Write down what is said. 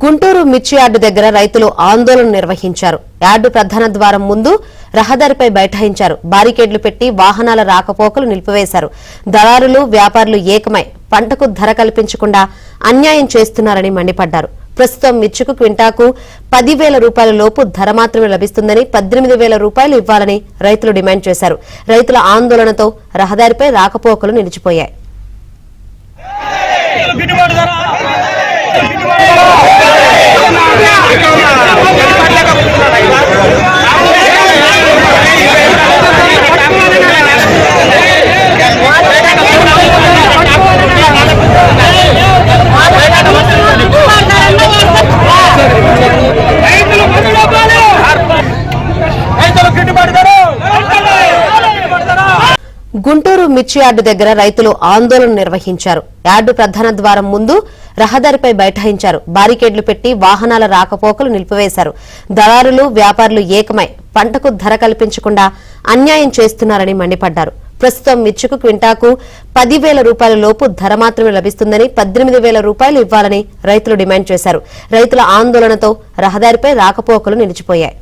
గుంటూరు మిర్చి యార్డు దగ్గర రైతులు ఆందోళన నిర్వహించారు. యార్డు ప్రధాన ద్వారం ముందు రహదారిపై బైఠాయించారు. బారికేడ్లు పెట్టి వాహనాల రాకపోకలు నిలిపివేశారు. దళారులు, వ్యాపారులు ఏకమై పంటకు ధర కల్పించకుండా అన్యాయం చేస్తున్నారని మండిపడ్డారు. ప్రస్తుతం మిర్చికు క్వింటాకు 10,000 రూపాయల లోపు ధర మాత్రమే లభిస్తుందని 18,000 రూపాయలు ఇవ్వాలని రైతులు డిమాండ్ చేశారు. రైతుల ఆందోళనతో రహదారిపై రాకపోకలు నిలిచిపోయాయి. గుంటూరు మిర్చి యార్డు దగ్గర రైతులు ఆందోళన నిర్వహించారు. యార్డు ప్రధాన ద్వారం ముందు రహదారిపై బైఠాయించారు. బారికేడ్లు పెట్టి వాహనాల రాకపోకలు నిలిపివేశారు. దళారులు, వ్యాపారులు ఏకమై పంటకు ధర కల్పించకుండా అన్యాయం చేస్తున్నారని మండిపడ్డారు. ప్రస్తుతం మిర్చికు క్వింటాకు 10,000 రూపాయల లోపు ధర మాత్రమే లభిస్తుందని 18,000 రూపాయలు ఇవ్వాలని రైతులు డిమాండ్ చేశారు. రైతుల ఆందోళనతో రహదారిపై రాకపోకలు నిలిచిపోయాయి.